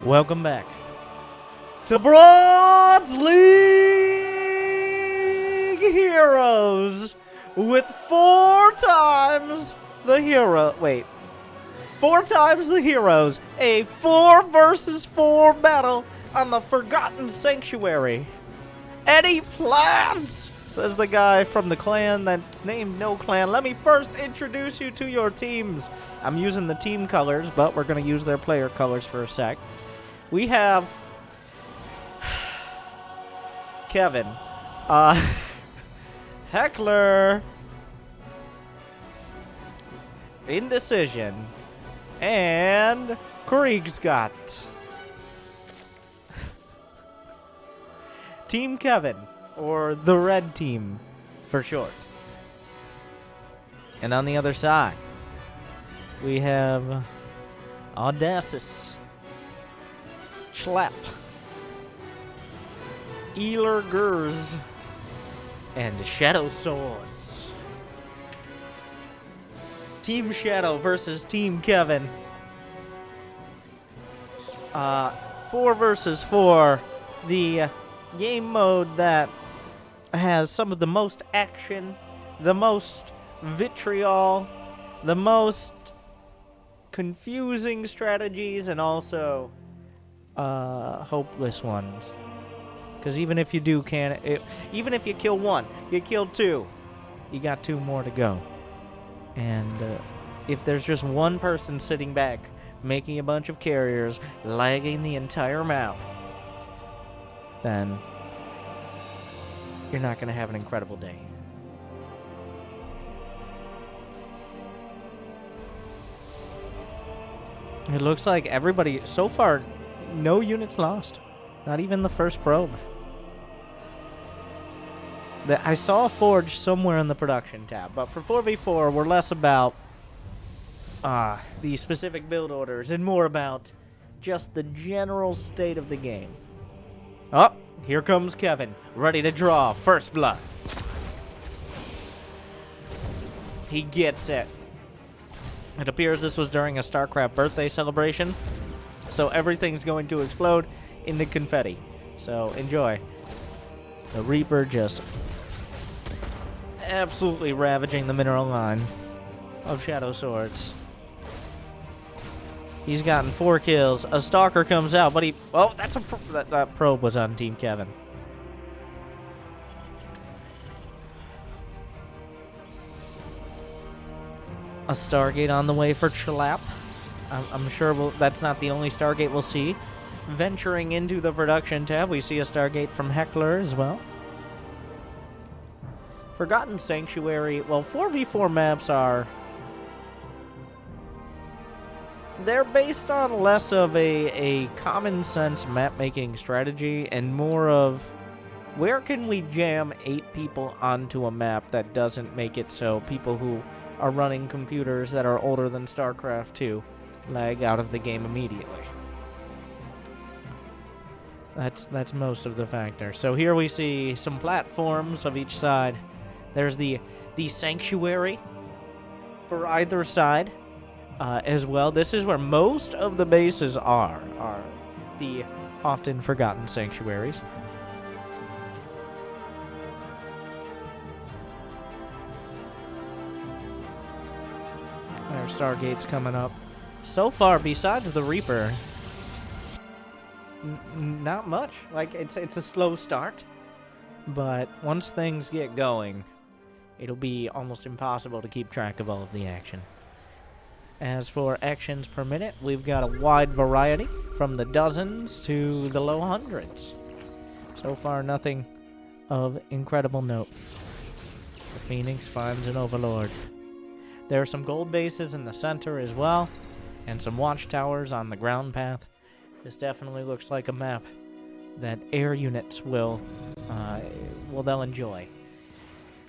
Welcome back to Bronze League Heroes with four times the heroes, a 4 versus 4 battle on the Forgotten Sanctuary. Any plans? Says the guy from the clan that's named No Clan. Let me first introduce you to your teams. I'm using the team colors, but we're going to use their player colors for a sec. We have Kevin, Heckler, Indecision, and Kriegsgott. Team Kevin, or the red team for short. And on the other side, we have Audacious, Schlapp, Eler Gers, and Shadow Swords. Team Shadow versus Team Kevin. 4 versus 4. The game mode that has some of the most action, the most vitriol, the most confusing strategies, and also hopeless ones. Because even if you even if you kill one, you kill two, you got 2 more to go. And if there's just one person sitting back, making a bunch of carriers, lagging the entire map, then you're not going to have an incredible day. It looks like everybody, so far, no units lost. Not even the first probe. I saw a forge somewhere in the production tab, but for 4v4, we're less about the specific build orders and more about just the general state of the game. Oh, here comes Kevin, ready to draw first blood. He gets it. It appears this was during a StarCraft birthday celebration, so everything's going to explode into confetti. So enjoy. The Reaper just absolutely ravaging the mineral line of Shadow Swords. He's gotten 4 kills. A Stalker comes out, but oh, that probe was on Team Kevin. A Stargate on the way for Schlapp. I'm sure that's not the only Stargate we'll see. Venturing into the production tab, we see a Stargate from Heckler as well. Forgotten Sanctuary. Well, 4v4 maps they're based on less of a common sense map making strategy and more of where can we jam 8 people onto a map that doesn't make it so people who are running computers that are older than StarCraft 2 lag out of the game immediately. That's most of the factor. So here we see some platforms of each side. There's the Sanctuary for either side as well. This is where most of the bases are the often forgotten sanctuaries. There's Stargates coming up. So far, besides the Reaper, not much. Like, it's a slow start, but once things get going, it'll be almost impossible to keep track of all of the action. As for actions per minute, we've got a wide variety, from the dozens to the low hundreds. So far, nothing of incredible note. The Phoenix finds an Overlord. There are some gold bases in the center as well, and some watchtowers on the ground path. This definitely looks like a map that air units they'll enjoy.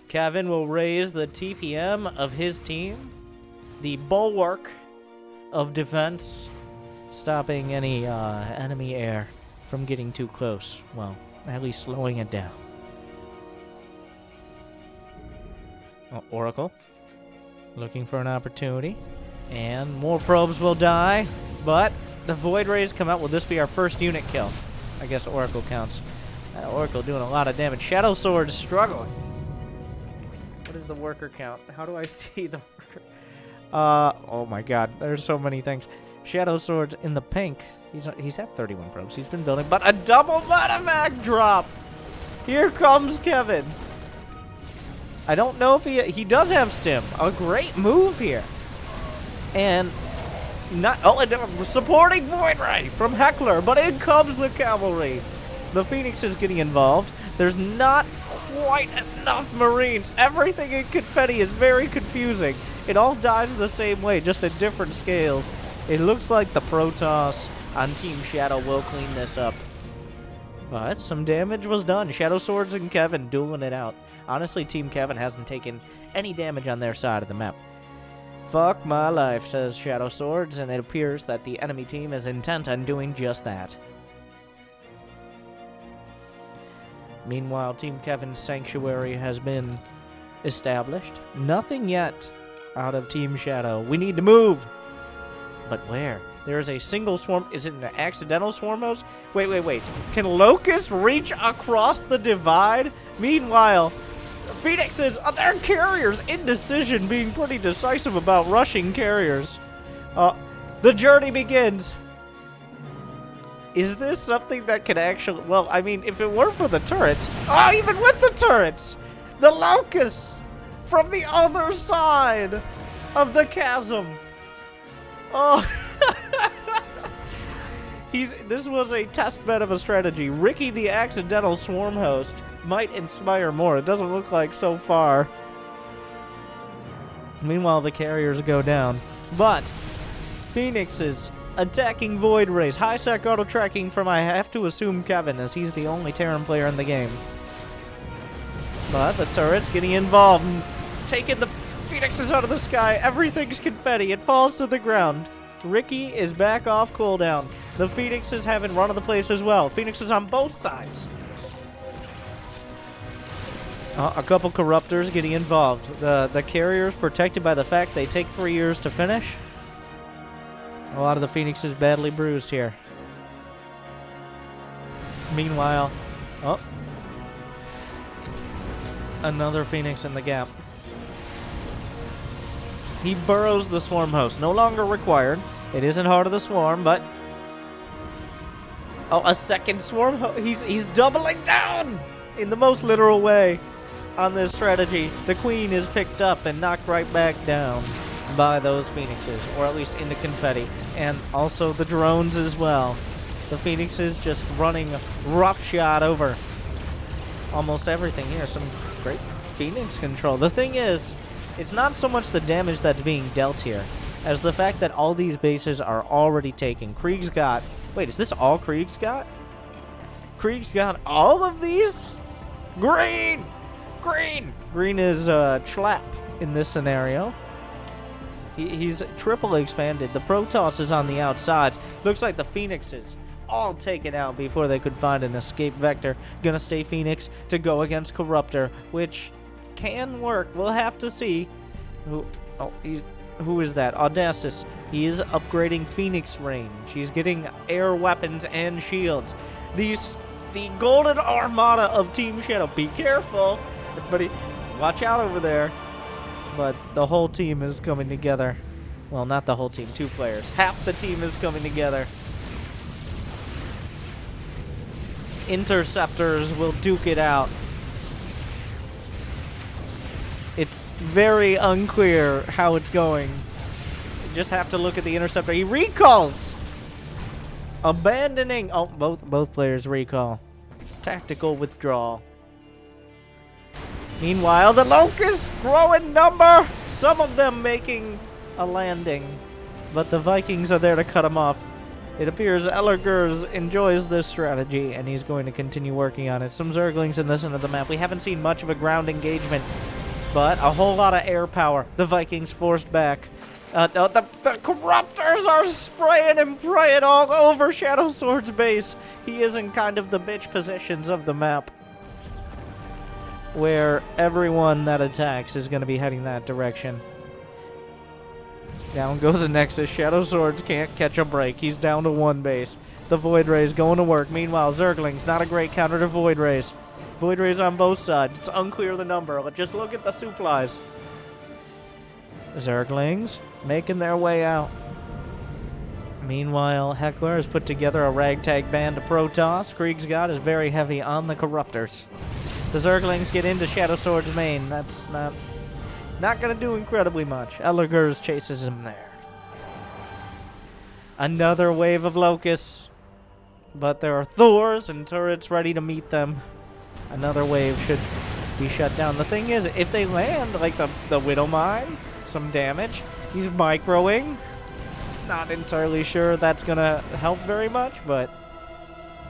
Kevin will raise the TPM of his team, the bulwark of defense, stopping any enemy air from getting too close. Well, at least slowing it down. Oracle, looking for an opportunity, and more probes will die, but The Void Rays come out. Will this be our first unit kill? I guess Oracle counts. Oracle doing a lot of damage. Shadow Sword struggling. What is the worker count? How do I see the worker? Oh my god. There's so many things. Shadow Sword's in the pink. He's at 31 probes. He's been building. But a double medevac drop! Here comes Kevin. I don't know if he does have stim. A great move here. And and supporting Void Ray from Heckler, but in comes the cavalry. The Phoenix is getting involved. There's not quite enough Marines. Everything in confetti is very confusing. It all dies the same way, just at different scales. It looks like the Protoss on Team Shadow will clean this up. But some damage was done. Shadow Swords and Kevin dueling it out. Honestly, Team Kevin hasn't taken any damage on their side of the map. Fuck my life, says Shadow Swords, and it appears that the enemy team is intent on doing just that. Meanwhile, Team Kevin's sanctuary has been established. Nothing yet out of Team Shadow. We need to move! But where? There is a single swarm. Is it an accidental swarm host? Wait. Can Locust reach across the divide? Meanwhile, Phoenixes, their carriers, indecision, being pretty decisive about rushing carriers. The journey begins. Is this something that can actually... Well, I mean, if it were for the turrets... Oh, even with the turrets! The Locusts from the other side of the chasm. Oh... This was a test bed of a strategy. Ricky, the accidental swarm host, might inspire more. It doesn't look like so far. Meanwhile, the carriers go down. But Phoenixes attacking Void Rays. High-sec auto-tracking from, I have to assume, Kevin, as he's the only Terran player in the game. But the turret's getting involved and taking the Phoenixes out of the sky. Everything's confetti. It falls to the ground. Ricky is back off cooldown. The Phoenixes haven't run of the place as well. Phoenixes on both sides. A couple Corruptors getting involved. The carriers protected by the fact they take 3 years to finish. A lot of the Phoenixes badly bruised here. Meanwhile, another Phoenix in the gap. He burrows the swarm host. No longer required. It isn't Heart of the Swarm, but... Oh, a second swarm host. He's doubling down in the most literal way on this strategy. The Queen is picked up and knocked right back down by those Phoenixes, or at least into confetti. And also the drones as well. The Phoenixes just running roughshod over almost everything here. Some great Phoenix control. The thing is, it's not so much the damage that's being dealt here as the fact that all these bases are already taken. Krieg's got... Wait, is this all Krieg's got? Krieg's got all of these? Green! Green! Green is Schlapp in this scenario. He's triple expanded. The Protoss is on the outsides. Looks like the Phoenixes all taken out before they could find an escape vector. Gonna stay Phoenix to go against Corruptor, which can work. We'll have to see. Who is that? Audacious. He is upgrading Phoenix range. He's getting air weapons and shields. The golden armada of Team Shadow. Be careful. Everybody, watch out over there. But the whole team is coming together. Well, not the whole team. 2 players. Half the team is coming together. Interceptors will duke it out. It's very unclear how it's going. You just have to look at the interceptor. He recalls! Abandoning... Oh, both players recall. Tactical withdrawal. Meanwhile, the Locusts grow in number! Some of them making a landing. But the Vikings are there to cut them off. It appears Ellergers enjoys this strategy, and he's going to continue working on it. Some Zerglings in this end of the map. We haven't seen much of a ground engagement, but a whole lot of air power. The Vikings forced back. The Corruptors are spraying and praying all over Shadow Sword's base. He is in kind of the bitch positions of the map, where everyone that attacks is going to be heading that direction. Down goes the Nexus. Shadow Swords can't catch a break. He's down to 1 base. The Void Ray's going to work. Meanwhile, Zergling's not a great counter to Void Rays. Void Rays on both sides. It's unclear the number, but just look at the supplies. Zerglings making their way out. Meanwhile, Heckler has put together a ragtag band to Protoss. Kriegsgott is very heavy on the Corruptors. The Zerglings get into Shadow Sword's main. That's not going to do incredibly much. Elligers chases him there. Another wave of Locusts. But there are Thors and turrets ready to meet them. Another wave should be shut down. The thing is, if they land, like the Widowmine, some damage, he's microing. Not entirely sure that's going to help very much, but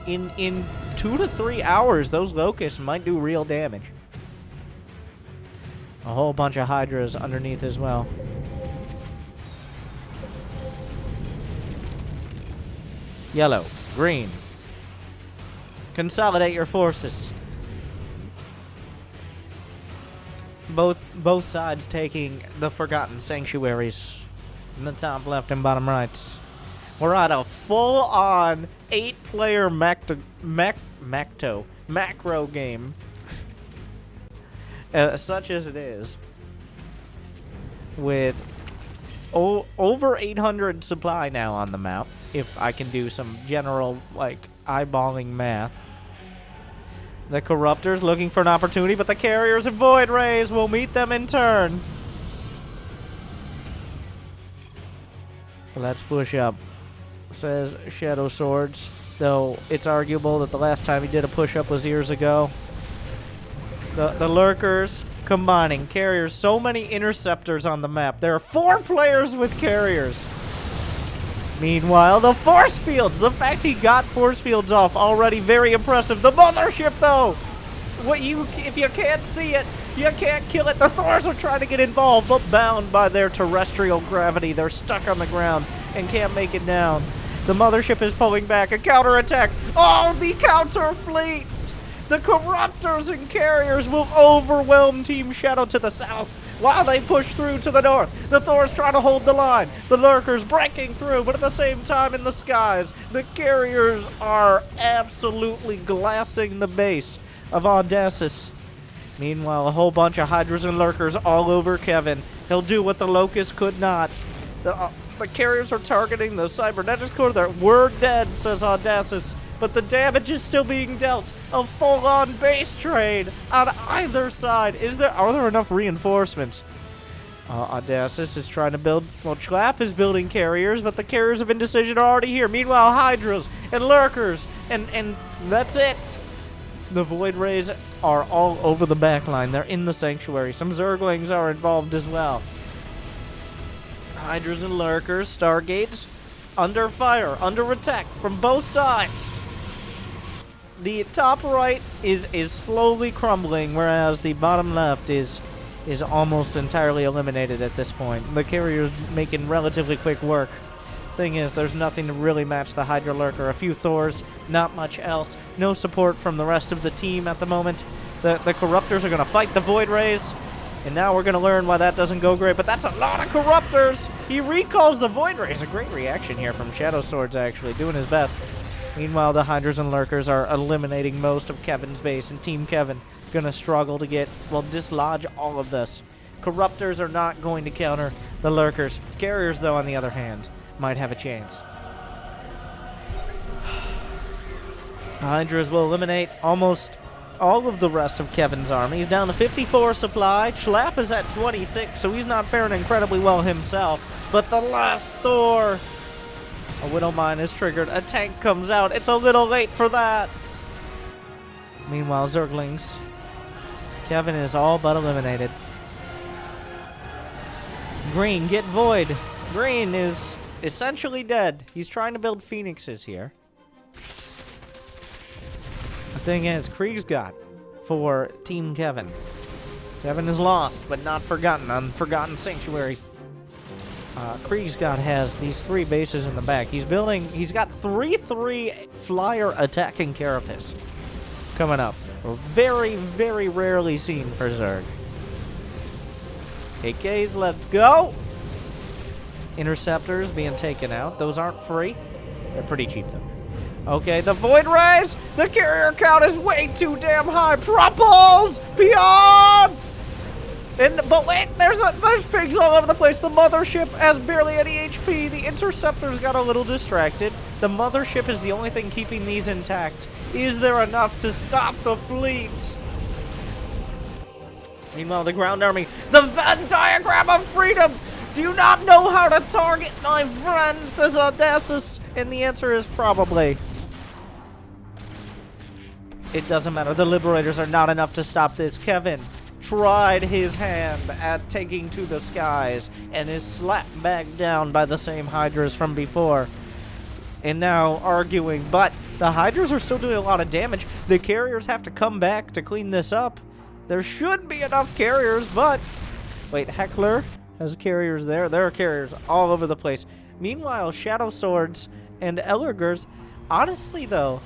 in 2 to 3 hours, those Locusts might do real damage. A whole bunch of Hydras underneath as well. Yellow, green. Consolidate your forces. Both sides taking the Forgotten Sanctuaries in the top left and bottom right. We're at a full-on 8-player macro game. Such as it is. With over 800 supply now on the map. If I can do some general, like, eyeballing math. The Corruptors looking for an opportunity, but the Carriers and Void Rays will meet them in turn. Let's push up, says Shadow Swords. Though it's arguable that the last time he did a push-up was years ago. The Lurkers combining. Carriers, so many interceptors on the map. There are 4 players with Carriers. Meanwhile, the force fields. The fact he got force fields off already very impressive. The mothership, though. If you can't see it, you can't kill it. The Thors are trying to get involved, but bound by their terrestrial gravity. They're stuck on the ground and can't make it down. The mothership is pulling back. A counterattack. Oh, the counter fleet. The Corruptors and Carriers will overwhelm Team Shadow to the south while they push through to the north. The Thors try to hold the line. The Lurkers breaking through, but at the same time in the skies, the Carriers are absolutely glassing the base of Audacis. Meanwhile, a whole bunch of Hydras and Lurkers all over Kevin. He'll do what the Locust could not. The Carriers are targeting the Cybernetics core. We're dead, says Audacis. But the damage is still being dealt. A full-on base trade on either side. Are there enough reinforcements? Audacis is trying to build... Well, Schlapp is building Carriers, but the Carriers of Indecision are already here. Meanwhile, Hydras and Lurkers. And that's it. The Void Rays are all over the backline. They're in the Sanctuary. Some Zerglings are involved as well. Hydras and Lurkers, Stargates, under fire, under attack from both sides. The top right is slowly crumbling, whereas the bottom left is almost entirely eliminated at this point. The Carriers making relatively quick work. Thing is, there's nothing to really match the Hydra Lurker. A few Thors, not much else. No support from the rest of the team at the moment. The Corruptors are going to fight the Void Rays. And now we're going to learn why that doesn't go great. But that's a lot of Corruptors. He recalls the Void Rays. A great reaction here from Shadow Swords, actually. Doing his best. Meanwhile, the Hydras and Lurkers are eliminating most of Kevin's base. And Team Kevin going to struggle to dislodge all of this. Corruptors are not going to counter the Lurkers. Carriers, though, on the other hand, might have a chance. Hydras will eliminate almost all of the rest of Kevin's army. He's down to 54 supply. Schlapp is at 26, so he's not faring incredibly well himself. But the last Thor, a Widowmine is triggered. A tank comes out. It's a little late for that. Meanwhile, Zerglings. Kevin is all but eliminated. Green, get Void. Green is essentially dead. He's trying to build Phoenixes here. The thing is, Kriegsgott for Team Kevin. Kevin is lost, but not forgotten on Forgotten Sanctuary. Kriegsgott has these 3 bases in the back. He's got 3/3 flyer attacking Carapace coming up. Very, very rarely seen for Zerg. AKs, let's go! Interceptors being taken out. Those aren't free. They're pretty cheap, though. Okay, the Void Rays! The carrier count is way too damn high! Propulse! Beyond! But wait, there's pigs all over the place. The mothership has barely any HP. The interceptors got a little distracted. The mothership is the only thing keeping these intact. Is there enough to stop the fleet? Meanwhile, the ground army, the Venn diagram of freedom! Do you not know how to target, my friend, says Audacious? And the answer is probably. It doesn't matter. The Liberators are not enough to stop this. Kevin tried his hand at taking to the skies and is slapped back down by the same Hydras from before. And now arguing, but the Hydras are still doing a lot of damage. The carriers have to come back to clean this up. There should be enough carriers, but... Wait, Heckler has carriers there. There are carriers all over the place. Meanwhile, Shadow Swords and Ellergers, honestly though,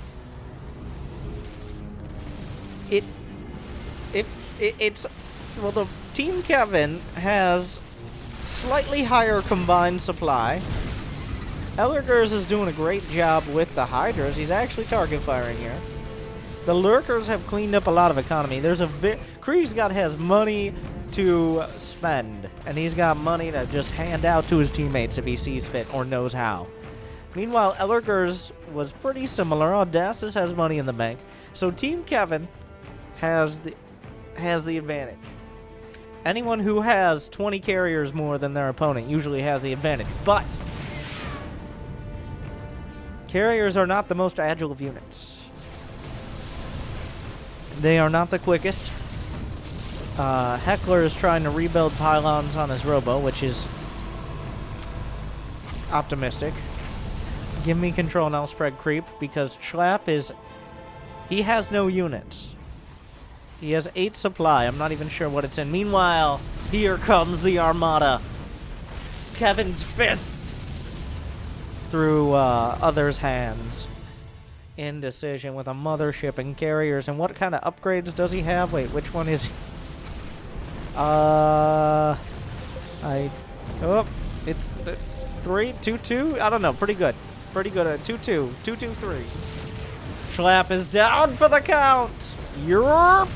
it's well, the Team Kevin has slightly higher combined supply. Ellergers is doing a great job with the Hydras. He's actually target firing here. The Lurkers have cleaned up a lot of economy. There's a Kriesgott has money to spend, and he's got money to just hand out to his teammates if he sees fit or knows how. Meanwhile, Ellergers was pretty similar. Audacious has money in the bank, so Team Kevin has the advantage. Anyone who has 20 carriers more than their opponent usually has the advantage, but carriers are not the most agile of units. They are not the quickest. Heckler is trying to rebuild pylons on his robo, which is optimistic. Give me control and I'll spread creep, because Schlapp is... He has no units. He has 8 supply. I'm not even sure what it's in. Meanwhile, here comes the Armada. Kevin's fist through others' hands. Indecision with a mothership and carriers. And what kind of upgrades does he have? Wait, which one is he? Oh, it's 3, 2, 2. I don't know. Pretty good. Pretty good at 2, 2, 2, 2, 3. Schlapp is down for the count. You're.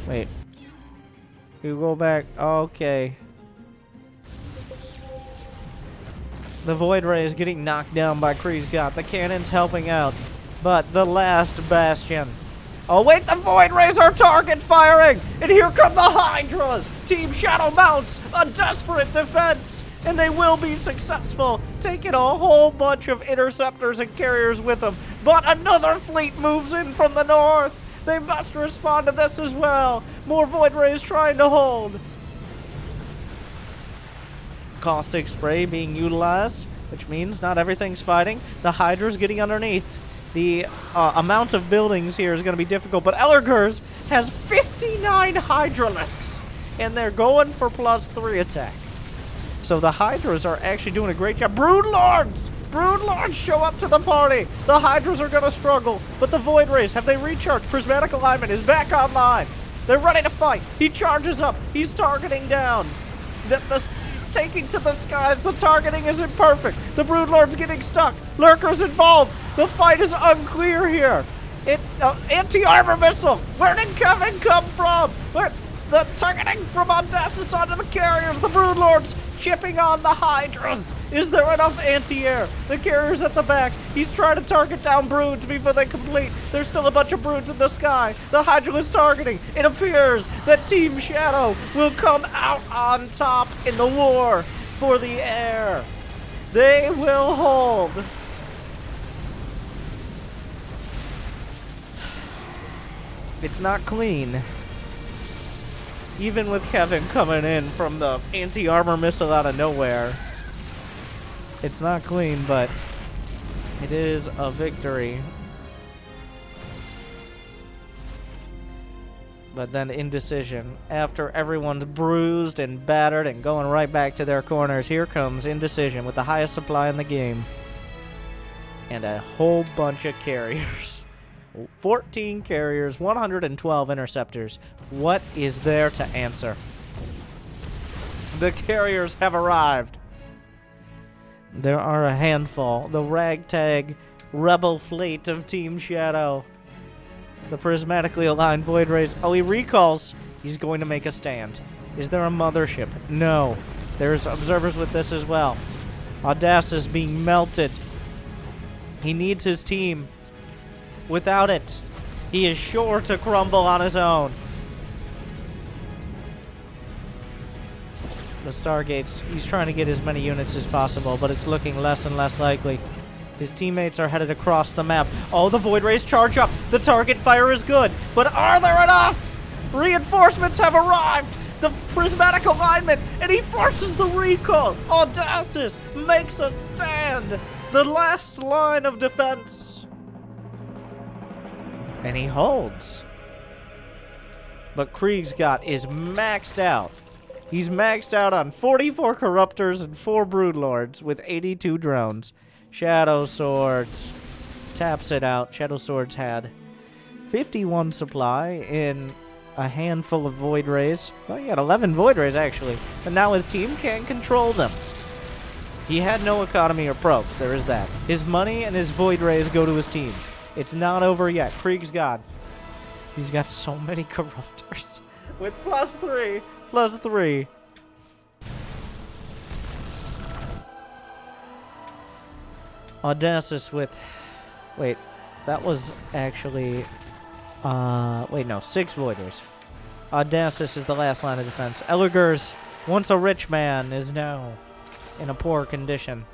Wait. You go back. Okay. The Void Ray is getting knocked down by Kriesgott. The cannon's helping out. But the last bastion. Oh, wait, the Void Rays are target firing! And here come the Hydras! Team Shadow mounts a desperate defense! And they will be successful, taking a whole bunch of interceptors and carriers with them. But another fleet moves in from the north! They must respond to this as well! More Void Rays trying to hold. Caustic spray being utilized, which means not everything's fighting. The Hydra's getting underneath. The amount of buildings here is going to be difficult, but Ellergers has 59 Hydralisks, and they're going for +3 attack. So the Hydras are actually doing a great job. Broodlords! Broodlords show up to the party! The Hydras are going to struggle, but the Void Rays, have they recharged? Prismatic Alignment is back online. They're ready to fight. He charges up. He's targeting down. Taking to the skies. The targeting isn't perfect. The Broodlord's getting stuck. Lurkers involved. The fight is unclear here. Anti-armor missile. Where did Kevin come from? The targeting from Audacious onto the carriers. The Broodlords chipping on the Hydras. Is there enough anti-air? The carrier's at the back. He's trying to target down broods before they complete. There's still a bunch of broods in the sky. The Hydra is targeting. It appears that Team Shadow will come out on top in the war for the air. They will hold. It's not clean. Even with Kevin coming in from the anti-armor missile out of nowhere. It's not clean, but it is a victory. But then Indecision, after everyone's bruised and battered and going right back to their corners, here comes Indecision with the highest supply in the game. And a whole bunch of carriers. 14 carriers, 112 interceptors. What is there to answer? The carriers have arrived. There are a handful. The ragtag rebel fleet of Team Shadow. The prismatically aligned Void Rays. Oh, he recalls. He's going to make a stand. Is there a mothership? No. There's observers with this as well. Audacious being melted. He needs his team. Without it, he is sure to crumble on his own. The Stargates, he's trying to get as many units as possible, but it's looking less and less likely. His teammates are headed across the map. Oh, the Void Rays charge up. The target fire is good, but are there enough? Reinforcements have arrived. The prismatic alignment, and he forces the recall. Audacious makes a stand. The last line of defense. And he holds. But Kriegsgott is maxed out. He's maxed out on 44 Corruptors and 4 Broodlords with 82 drones. Shadow Swords taps it out. Shadow Swords had 51 supply in a handful of Void Rays. Well, he had 11 Void Rays, actually. And now his team can't control them. He had no economy or probes. There is that. His money and his Void Rays go to his team. It's not over yet. Kriegsgott. He's got so many Corruptors. With +3. +3. Audacious with... Wait. That was actually... wait, no. 6 Void Rays. Audacious is the last line of defense. Eligers, once a rich man, is now in a poor condition.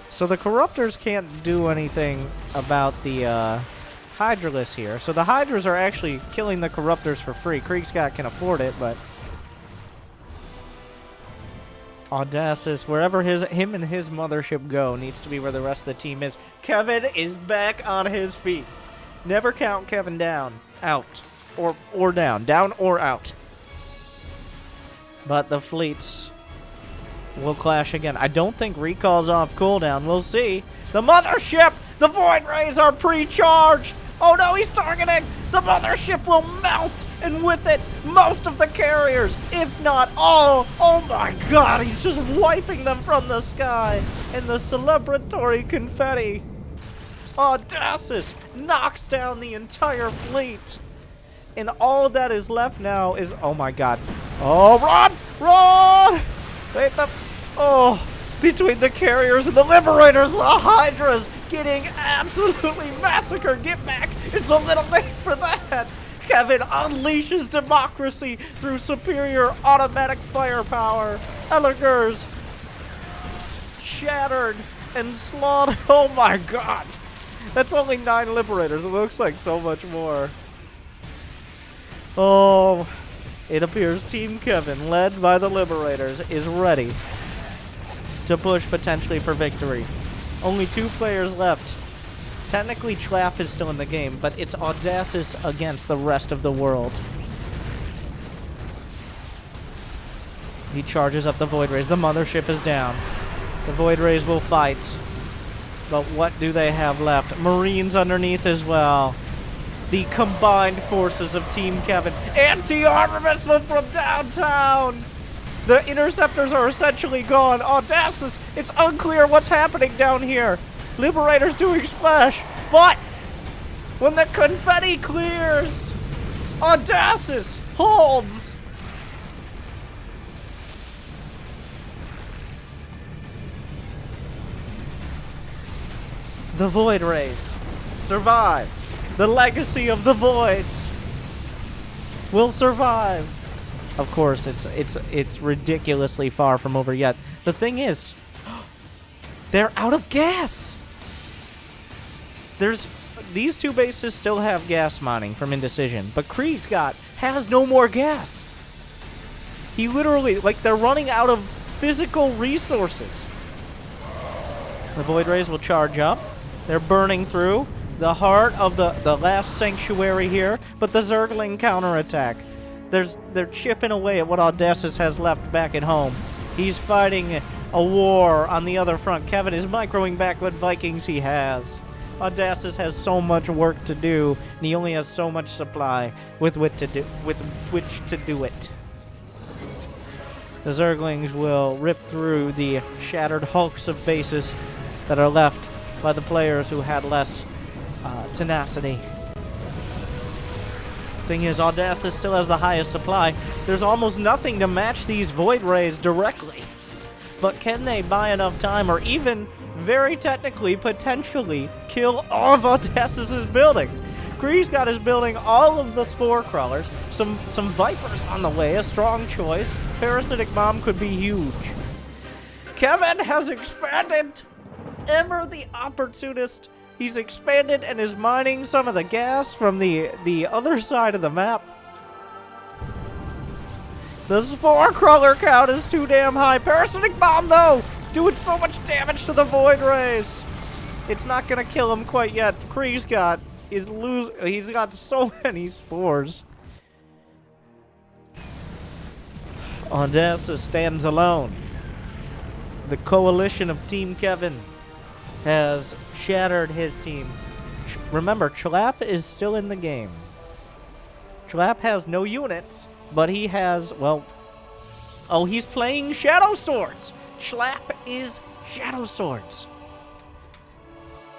So the Corruptors can't do anything about the Hydralisk here. So the Hydras are actually killing the Corruptors for free. Kriegsgott can afford it, but... Audacious, wherever him and his mothership go, needs to be where the rest of the team is. Kevin is back on his feet. Never count Kevin down. Out. Or down. Down or out. But the fleets will clash again. I don't think recall's off cooldown. We'll see. The mothership! The Void Rays are pre-charged! Oh no, he's targeting! The mothership will melt! And with it, most of the carriers, if not all. Oh my god, he's just wiping them from the sky. And the celebratory confetti. Audacious knocks down the entire fleet. And all that is left now is... Oh my god. Oh, run! Run! Wait, oh, between the carriers and the liberators, the Hydras getting absolutely massacred. Get back. It's a little late for that. Kevin unleashes democracy through superior automatic firepower. Eligers shattered and slaughtered. Oh my god. That's only 9 liberators. It looks like so much more. Oh, it appears Team Kevin, led by the liberators, is ready to push potentially for victory. Only 2 players left. Technically, Trap is still in the game, but it's Audacious against the rest of the world. He charges up the Void Rays. The mothership is down. The Void Rays will fight. But what do they have left? Marines underneath as well. The combined forces of Team Kevin. Anti-armor missile from downtown! The interceptors are essentially gone. Audacious, it's unclear what's happening down here. Liberators doing splash. But when the confetti clears, Audacious holds. The Void Rays survive. The legacy of the Voids will survive. Of course, it's ridiculously far from over yet. The thing is, they're out of gas. These 2 bases still have gas mining from Indecision, but Kriegsgott has no more gas. He literally, like, they're running out of physical resources. The Void Rays will charge up. They're burning through the heart of the last sanctuary here, but the Zergling counterattack. They're chipping away at what Audacious has left back at home. He's fighting a war on the other front. Kevin is microing back what Vikings he has. Audacious has so much work to do, and he only has so much supply with which to do it. The Zerglings will rip through the shattered hulks of bases that are left by the players who had less tenacity. Thing is, Audacious still has the highest supply. There's almost nothing to match these Void Rays directly. But can they buy enough time, or even, very technically, potentially, kill all of Audacious's building? Kree's got his building all of the Spore Crawlers, some Vipers on the way, a strong choice. Parasitic Bomb could be huge. Kevin has expanded! Ever the opportunist. He's expanded and is mining some of the gas from the other side of the map. The Spore Crawler count is too damn high. Parasitic Bomb, though, doing so much damage to the Void Rays. It's not gonna kill him quite yet. Kree's he's got so many spores. Audacious stands alone. The coalition of Team Kevin has shattered his team. Remember, Chlap is still in the game. Chlap has no units, but he has, well... Oh, he's playing Shadow Swords! Chlap is Shadow Swords.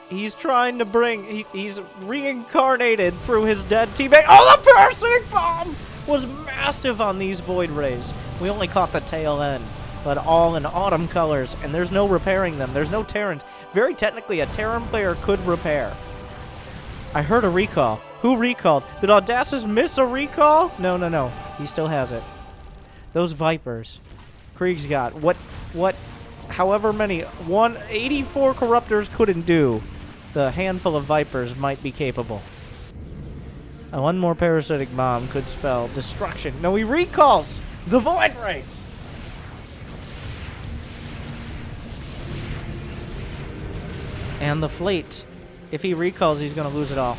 He's trying to bring... He's reincarnated through his dead teammate. Oh, the Parasitic Bomb was massive on these Void Rays. We only caught the tail end, but all in autumn colors, and there's no repairing them. There's no Terrans. Very technically, a Terran player could repair. I heard a recall. Who recalled? Did Audacious miss a recall? No. He still has it. Those Vipers. Krieg's got however many, 84 Corruptors couldn't do. The handful of Vipers might be capable. One more Parasitic Bomb could spell destruction. No, he recalls the Void Rays. And the Fleet. If he recalls, he's going to lose it all.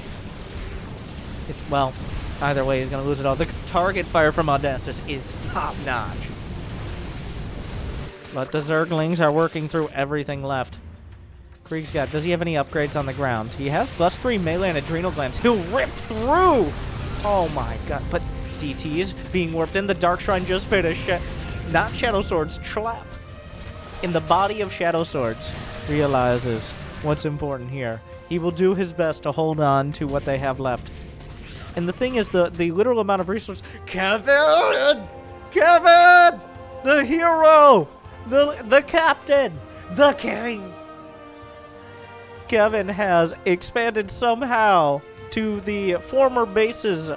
Well, either way, he's going to lose it all. The target fire from Audacious is top-notch. But the Zerglings are working through everything left. Krieg's got... Does he have any upgrades on the ground? He has +3 melee and Adrenal Glands. He'll rip through! Oh my god. But DT's being warped in. The Dark Shrine just finished. Not Shadow Swords. Chlap. In the body of Shadow Swords realizes what's important here. He will do his best to hold on to what they have left. And the thing is, the literal amount of resources... Kevin! Kevin! The hero! The captain! The king! Kevin has expanded somehow to the former bases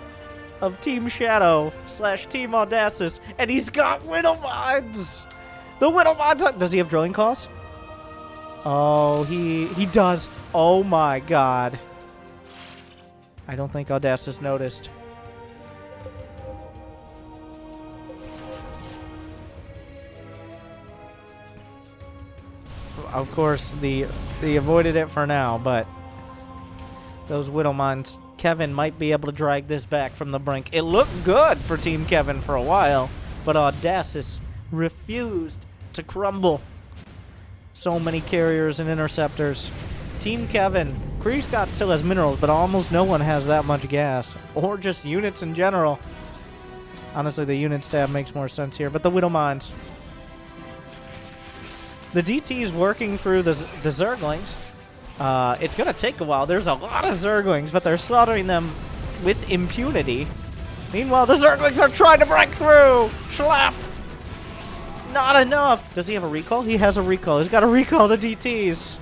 of Team Shadow / Team Audacious, and he's got Widow Mines! The Widow Mines... Does he have drilling costs? Oh, he does. Oh my god. I don't think Audacious noticed. Of course, they avoided it for now, but those Widow Mines, Kevin might be able to drag this back from the brink. It looked good for Team Kevin for a while, but Audacious refused to crumble. So many carriers and interceptors. Team Kevin, Kree Scott still has minerals, but almost no one has that much gas. Or just units in general. Honestly, the unit stab makes more sense here, but the Widow Mines. The DT is working through the Zerglings. It's going to take a while. There's a lot of Zerglings, but they're slaughtering them with impunity. Meanwhile, the Zerglings are trying to break through! Schlap! Not enough! Does he have a recall? He has a recall. He's got to recall the DTs.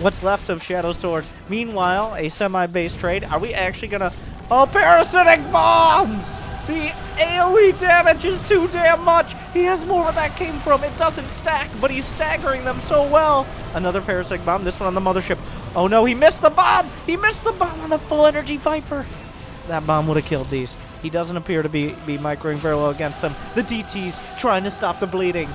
What's left of Shadow Swords? Meanwhile, a semi-base trade. Are we actually going to... Oh, Parasitic Bombs! The AoE damage is too damn much. He has more where that came from. It doesn't stack, but he's staggering them so well. Another Parasitic Bomb, this one on the Mothership. Oh no, he missed the bomb. He missed the bomb on the full energy Viper. That bomb would have killed these. He doesn't appear to be microing very well against them. The DT's trying to stop the bleeding.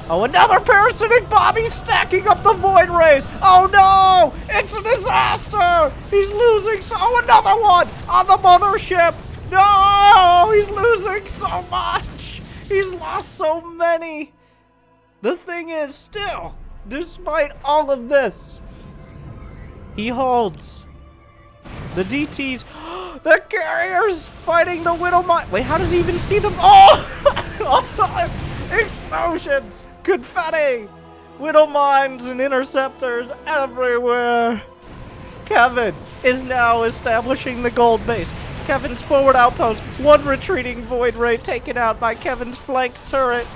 Oh, another Parasitic Bomb. He's stacking up the Void Rays. Oh no, it's a disaster. He's losing. Oh, another one on the Mothership. No! He's losing so much! He's lost so many! The thing is, still, despite all of this, he holds. The DTs, the carriers fighting the Widow Mine. Wait, how does he even see them? Oh! all-time explosions, confetti, widow mines and interceptors everywhere. Kevin is now establishing the gold base. Kevin's forward outpost, one retreating Void Ray taken out by Kevin's flank turret.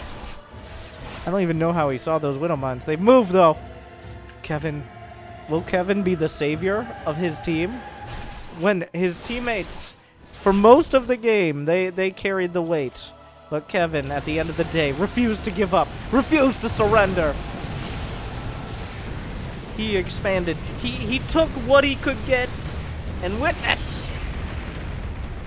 I don't even know how he saw those widow mines. They've moved though. Will Kevin be the savior of his team? When his teammates, for most of the game, they carried the weight. But Kevin, at the end of the day, refused to give up, refused to surrender. He expanded. He took what he could get, and with it,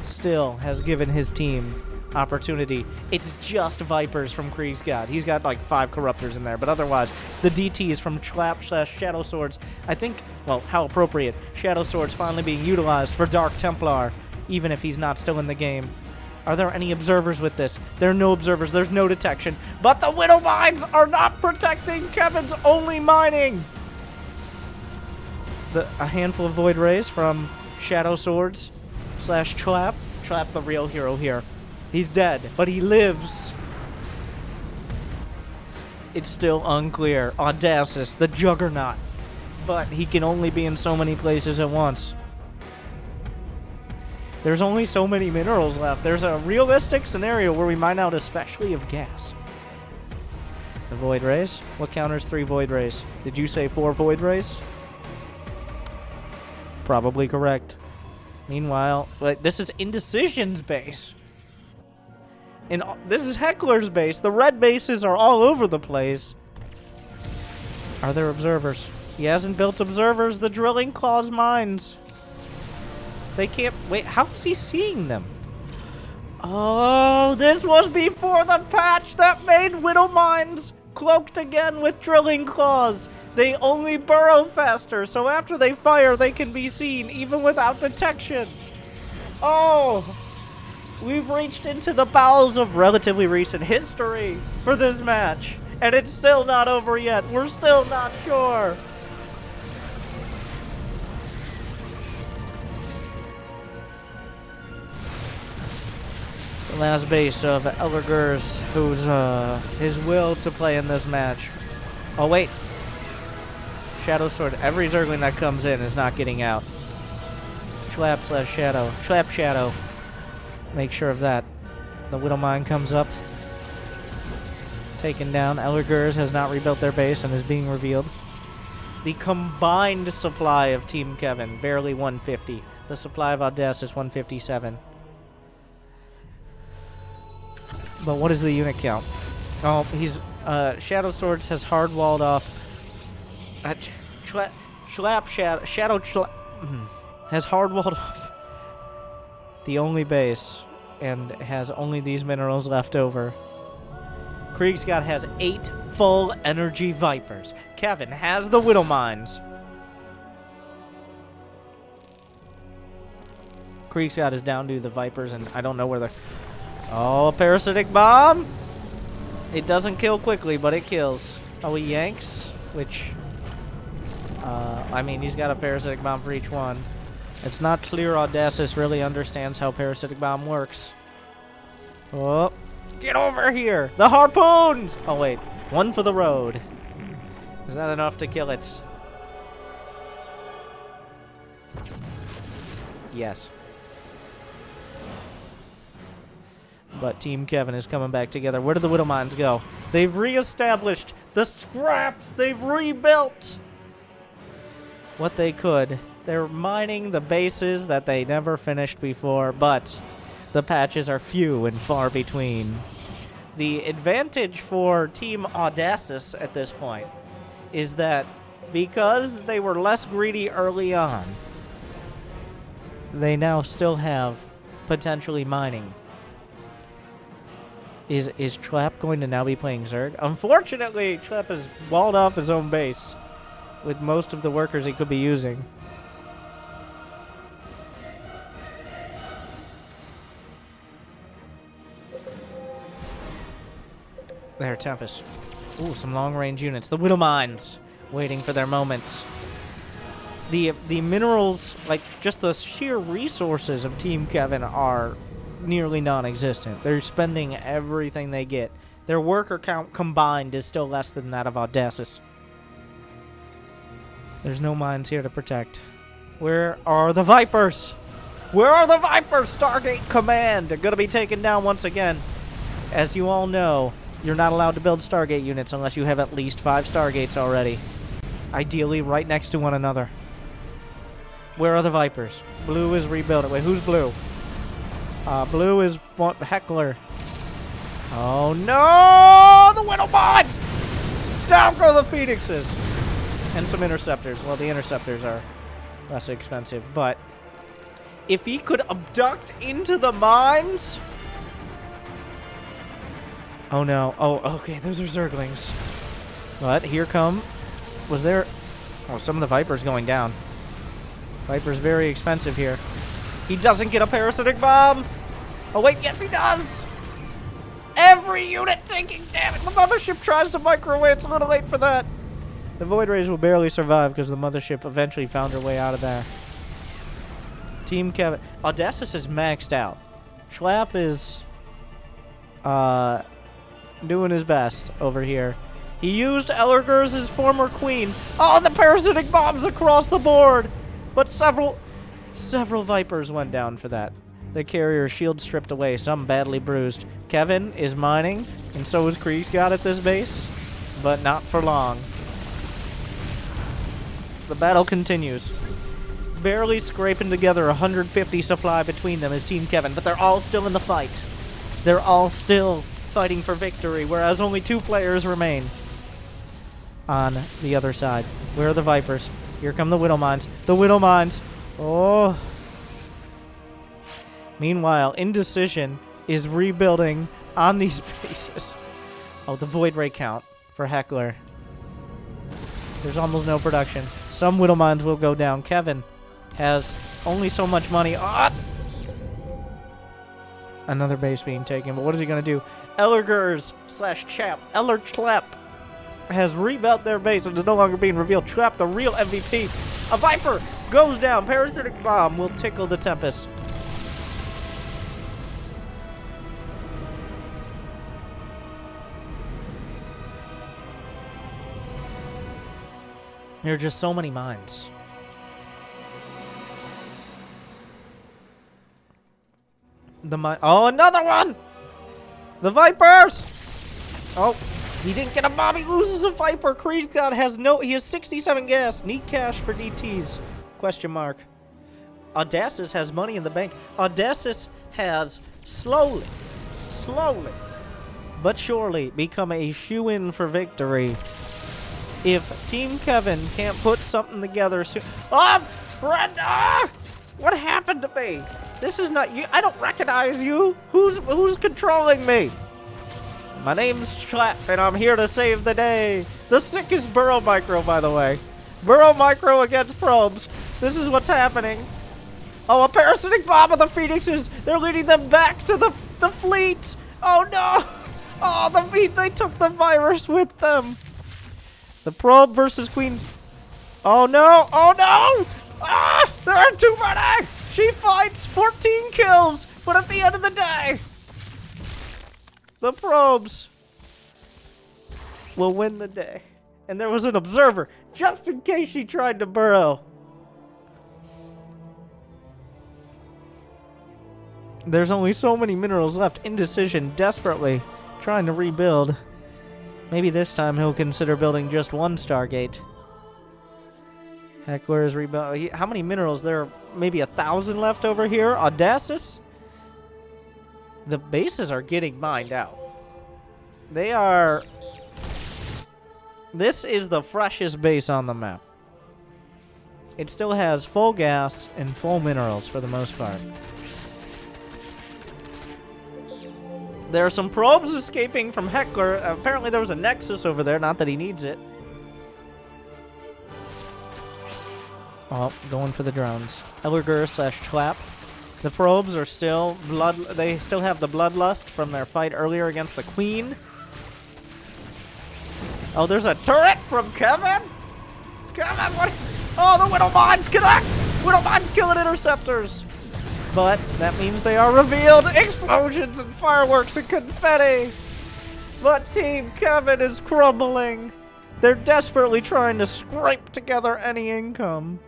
still has given his team opportunity. It's just Vipers from Kriegsgod. He's got like 5 Corruptors in there, but otherwise, the DTs from Schlap/Shadow Swords, I think, well, how appropriate. Shadow Swords finally being utilized for Dark Templar, even if he's not still in the game. Are there any observers with this? There are no observers. There's no detection. But the Widow Mines are not protecting Kevin's only mining. A handful of Void Rays from Shadow Swords / Schlap. Schlap, the real hero here. He's dead, but he lives. It's still unclear. Audacious, the juggernaut. But he can only be in so many places at once. There's only so many minerals left. There's a realistic scenario where we mine out especially of gas. The Void Rays? What counters 3 Void Rays? Did you say 4 Void Rays? Probably correct. Meanwhile, this is Indecision's base. And this is Heckler's base. The red bases are all over the place. Are there observers? He hasn't built observers. The drilling claws mines. They can't... Wait, how is he seeing them? Oh, this was before the patch that made Widow Mines cloaked again with drilling claws. They only burrow faster, so after they fire, they can be seen, even without detection. Oh... We've reached into the bowels of relatively recent history for this match, and it's still not over yet. We're still not sure. The last base of Ellergers, who's his will to play in this match. Oh wait, Shadow Sword. Every Zergling that comes in is not getting out. Schlap/Shadow. Schlap Shadow. Make sure of that. The Widow Mine comes up. Taken down. Ellergers has not rebuilt their base and is being revealed. The combined supply of Team Kevin, barely 150. The supply of Audacious is 157. But what is the unit count? Oh, he's... Shadow Swords has hard-walled off... Shadow has hard-walled off the only base, and has only these minerals left over. Kriegsgod has 8 full energy Vipers. Kevin has the Widow Mines. Kriegsgod is down to the Vipers, and I don't know where they're... Oh, a Parasitic Bomb! It doesn't kill quickly, but it kills. Oh, he yanks, which... I mean, he's got a Parasitic Bomb for each one. It's not clear Audacious really understands how Parasitic Bomb works. Oh, get over here! The harpoons! Oh, wait. One for the road. Is that enough to kill it? Yes. But Team Kevin is coming back together. Where did the Widow Mines go? They've reestablished the scraps. They've rebuilt what they could. They're mining the bases that they never finished before, but the patches are few and far between. The advantage for Team Audacious at this point is that because they were less greedy early on, they now still have potentially mining. Is Schlap going to now be playing Zerg? Unfortunately, Schlap has walled off his own base with most of the workers he could be using. There, Tempest. Ooh, some long-range units. The Widow Mines, waiting for their moment. The minerals, like, just the sheer resources of Team Kevin are nearly non-existent. They're spending everything they get. Their worker count combined is still less than that of Audacis. There's no mines here to protect. Where are the Vipers? Where are the Vipers? Stargate Command! They're going to be taken down once again. As you all know, you're not allowed to build Stargate units unless you have at least 5 Stargates already. Ideally, right next to one another. Where are the Vipers? Blue is rebuilding. Wait, who's Blue? Blue is Heckler. Oh no! The Widowbots! Down go the Phoenixes! And some Interceptors. Well, the Interceptors are less expensive, but if he could abduct into the mines... Oh no. Oh, okay, those are Zerglings. But here come... Was there... Oh, some of the Vipers going down. Viper's very expensive here. He doesn't get a parasitic bomb! Oh wait, yes he does! Every unit taking damage! The mothership tries to microwave, it's a little late for that. The Void Rays will barely survive because the mothership eventually found her way out of there. Team Kevin. Audacis is maxed out. Schlapp is doing his best over here. He used Ellergers, his former queen. Oh, the parasitic bombs across the board! But several Vipers went down for that. The carrier's shield stripped away, some badly bruised. Kevin is mining, and so is Kriegsgott at this base, but not for long. The battle continues. Barely scraping together 150 supply between them is Team Kevin, but they're all still in the fight. They're all still fighting for victory, whereas only 2 players remain on the other side. Where are the Vipers? Here come the Widow Mines. The Widow Mines! Oh... Meanwhile, Indecision is rebuilding on these bases. Oh, the Void Ray count for Heckler. There's almost no production. Some Widow Mines will go down. Kevin has only so much money. Ah! Another base being taken, but what is he going to do? Ellergers / Chap. Ellerchlap has rebuilt their base and is no longer being revealed. Trap, the real MVP. A Viper goes down. Parasitic Bomb will tickle the Tempest. There are just so many mines. Oh, another one! The Vipers! Oh, he didn't get a bomb. He loses a Viper. Kriegsgott has he has 67 gas. Need cash for DTs. Question mark. Audacis has money in the bank. Audacis has slowly, but surely become a shoo-in for victory. If Team Kevin can't put something together soon... Oh, Brenda! What happened to me? This is not you. I don't recognize you. Who's controlling me? My name's Schlapp, and I'm here to save the day. The sickest Burrow Micro, by the way. Burrow Micro against probes. This is what's happening. Oh, a parasitic bomb of the Phoenixes. They're leading them back to the fleet. Oh, no. Oh, the fleet. They took the virus with them. The probe versus Queen. Oh no! Oh no! Ah! There are too many! She fights 14 kills, but at the end of the day, the probes will win the day. And there was an observer, just in case she tried to burrow. There's only so many minerals left. Indecision desperately trying to rebuild. Maybe this time he'll consider building just one Stargate. Heckler is rebuilt. How many minerals? There are maybe 1,000 left over here. Audacis? The bases are getting mined out. They are... This is the freshest base on the map. It still has full gas and full minerals for the most part. There are some probes escaping from Heckler. Apparently there was a Nexus over there, not that he needs it. Oh, going for the drones. Ellerger / Schlapp. The probes are still they still have the bloodlust from their fight earlier against the Queen. Oh, there's a turret from Kevin? Kevin, what? Oh, the Widow Mines connect! Widow Mines killing interceptors! But that means they are revealed. Explosions and fireworks and confetti. But Team Kevin is crumbling. They're desperately trying to scrape together any income.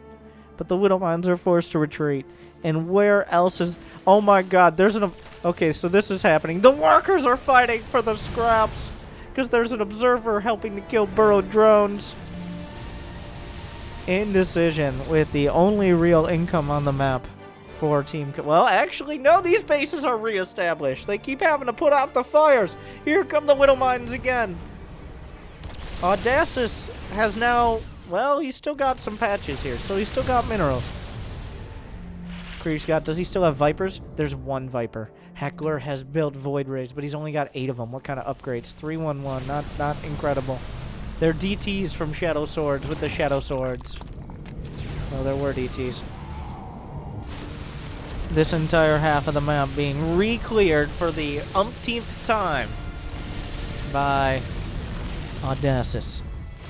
But the Widowmines are forced to retreat. And where else is... Oh my god, there's an... Okay, so this is happening. The workers are fighting for the scraps. Because there's an observer helping to kill burrowed drones. Indecision with the only real income on the map for Team... Well, actually, no, these bases are reestablished. They keep having to put out the fires. Here come the Widowmines again. Audacious has now... Well, he's still got some patches here, so he's still got minerals. Kriegsgott, does he still have Vipers? There's one Viper. Heckler has built Void Rays, but he's only got 8 of them. What kind of upgrades? 311, not incredible. They're DTs from Shadow Swords with the Shadow Swords. Well, there were DTs. This entire half of the map being re-cleared for the umpteenth time by Audacious,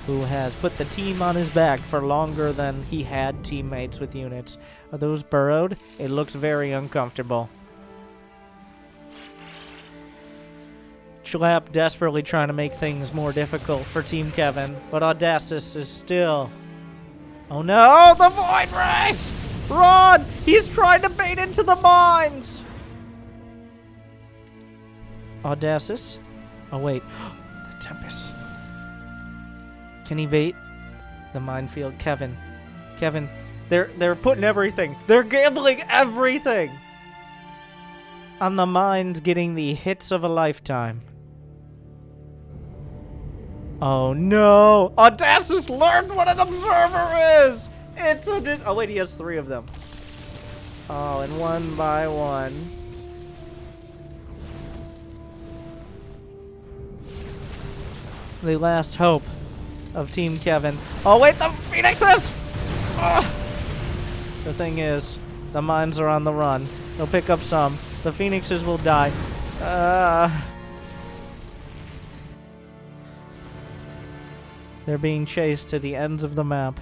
who has put the team on his back for longer than he had teammates with units. Are those burrowed? It looks very uncomfortable. Schlapp desperately trying to make things more difficult for Team Kevin, but Audacious is still... Oh no, the Void Race! Run! He's trying to bait into the mines! Audacious? Oh wait, the Tempest. Can he bait the minefield? Kevin, they're putting everything. They're gambling everything on the mines getting the hits of a lifetime. Oh no! Audacious learned what an observer is! It's a oh wait, he has 3 of them. Oh, and one by one. The last hope of Team Kevin. Oh wait, the Phoenixes! Ugh. The thing is, the mines are on the run. They'll pick up some. The Phoenixes will die. They're being chased to the ends of the map.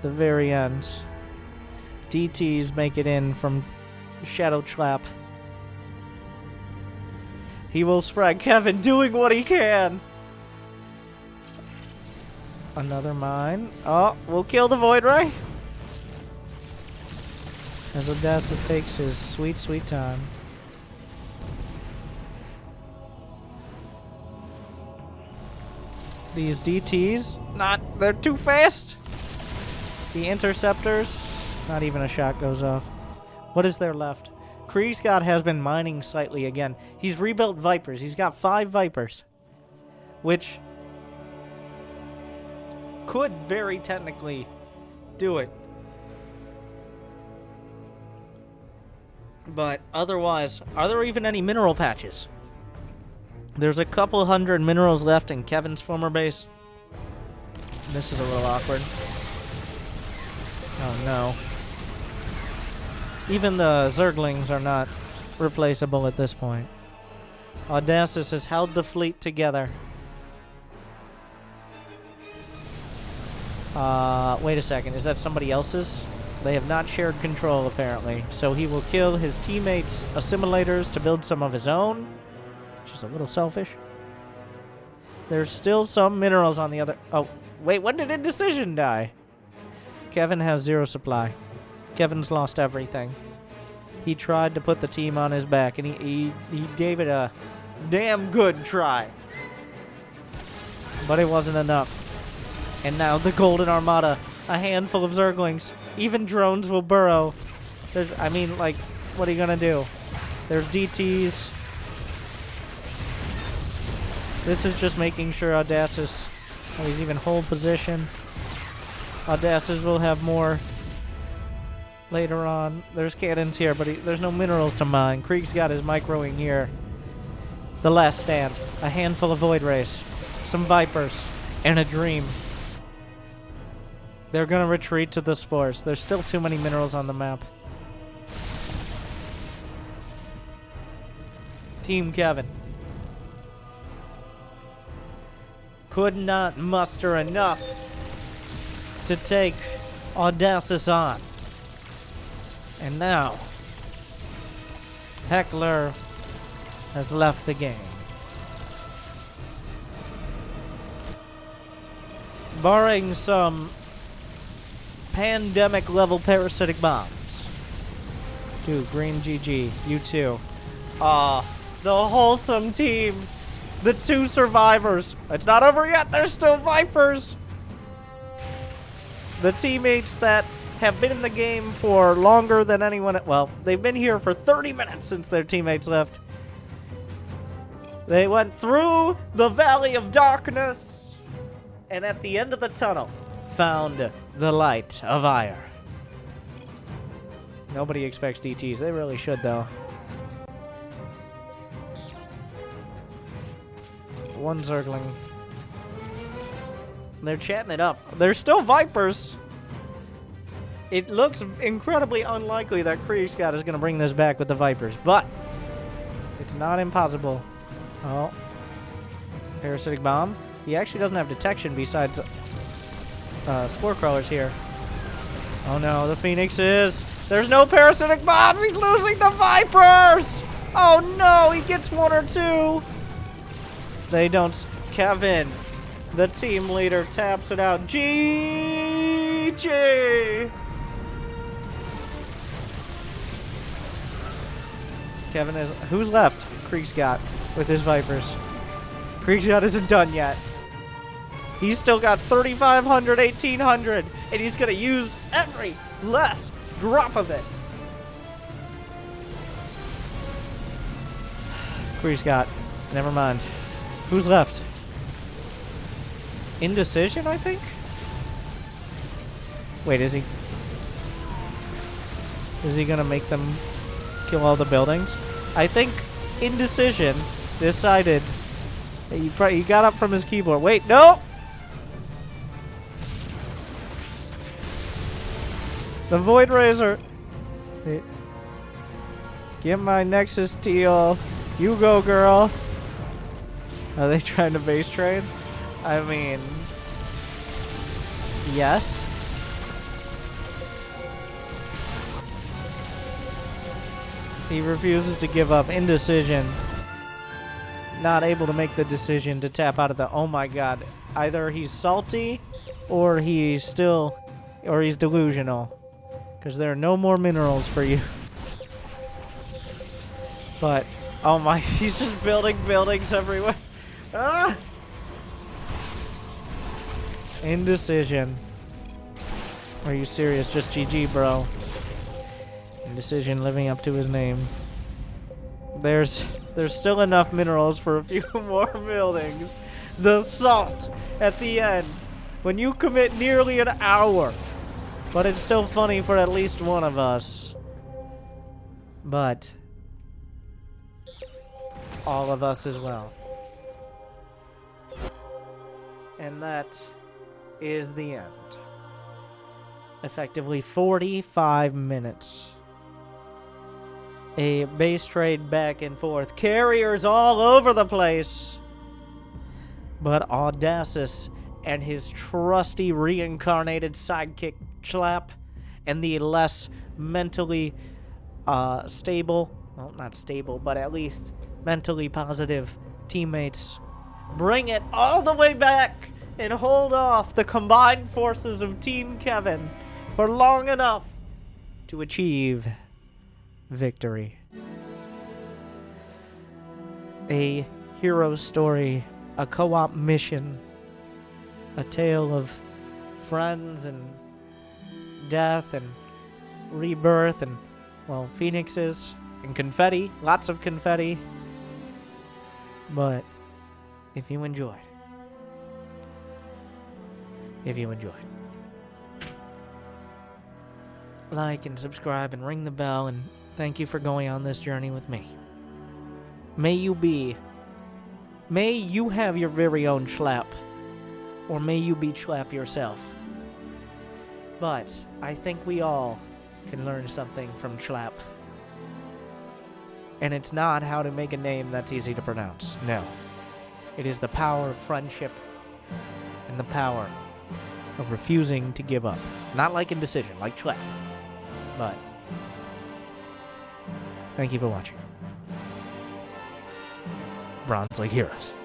The very end. DTs make it in from Shadow Trap. He will spread. Kevin doing what he can. Another mine. Oh, we'll kill the Void Ray. As Audacious takes his sweet, sweet time. These DTs, they're too fast. The interceptors, not even a shot goes off. What is there left? Kriegsgott has been mining slightly again. He's rebuilt Vipers. He's got 5 Vipers, which could very technically do it. But otherwise, are there even any mineral patches? There's a couple hundred minerals left in Kevin's former base. This is a little awkward. Oh no. Even the Zerglings are not replaceable at this point. Audacious has held the fleet together. Wait a second. Is that somebody else's? They have not shared control, apparently. So he will kill his teammates' assimilators to build some of his own. Which is a little selfish. There's still some minerals on the other... Oh, wait. When did Indecision die? Kevin has 0 supply. Kevin's lost everything. He tried to put the team on his back, and he gave it a damn good try. But it wasn't enough. And now the Golden Armada. A handful of Zerglings. Even drones will burrow. I mean, like, what are you gonna do? There's DTs. This is just making sure Audacious... Oh, he's even hold position. Audacious will have more later on. There's cannons here, but there's no minerals to mine. Kriegsgott is microing here. The last stand. A handful of Void Rays. Some Vipers. And a Dream. They're going to retreat to the Spores. There's still too many minerals on the map. Team Kevin could not muster enough to take Audacious on. And now, Heckler has left the game. Barring some pandemic-level parasitic bombs. Dude, Green GG. You too. The wholesome team. The 2 survivors. It's not over yet. There's still Vipers. The teammates that have been in the game for longer than anyone. Well, they've been here for 30 minutes since their teammates left. They went through the Valley of Darkness and at the end of the tunnel found the light of ire. Nobody expects DTs. They really should, though. One circling. They're chatting it up. They're still Vipers. It looks incredibly unlikely that Kriegskott is going to bring this back with the Vipers, but it's not impossible. Oh. Parasitic Bomb. He actually doesn't have detection besides Spore Crawlers here. Oh no, the Phoenix is. There's no Parasitic Bombs. He's losing the Vipers. Oh no, he gets 1 or 2. They don't. Kevin, the team leader, taps it out. GG. Kevin is. Who's left? Kriegskott with his Vipers. Kriegskott isn't done yet. He's still got 3,500, 1,800, and he's going to use every last drop of it. Kriegskott, never mind. Who's left? Indecision, I think? Wait, is he? Is he going to make them kill all the buildings? I think Indecision decided that he got up from his keyboard. Wait, no! The Void Razor. Get my Nexus Teal. You go, girl. Are they trying to base trade? I mean, yes. He refuses to give up. Indecision. Not able to make the decision to tap out of the... Oh my god. Either he's salty or he's delusional. Because there are no more minerals for you. But, oh my, he's just building buildings everywhere. Ah! Indecision. Are you serious? Just GG, bro. Indecision living up to his name. There's still enough minerals for a few more buildings. The salt at the end. When you commit nearly an hour. But it's still funny for at least one of us. But all of us as well. And that is the end. Effectively 45 minutes. A base trade back and forth. Carriers all over the place. But Audacious and his trusty reincarnated sidekick Schlapp and the less mentally stable, well, not stable, but at least mentally positive teammates bring it all the way back and hold off the combined forces of Team Kevin for long enough to achieve victory. A hero story, a co-op mission, a tale of friends and death and rebirth and, well, phoenixes and confetti, lots of confetti. But if you enjoyed, like and subscribe and ring the bell, and thank you for going on this journey with me. May you have your very own Schlapp, or may you be Schlapp yourself. But I think we all can learn something from Schlapp. And it's not how to make a name that's easy to pronounce. No. It is the power of friendship and the power of refusing to give up. Not like Indecision, like Schlapp. But thank you for watching. Bron's like, hear us.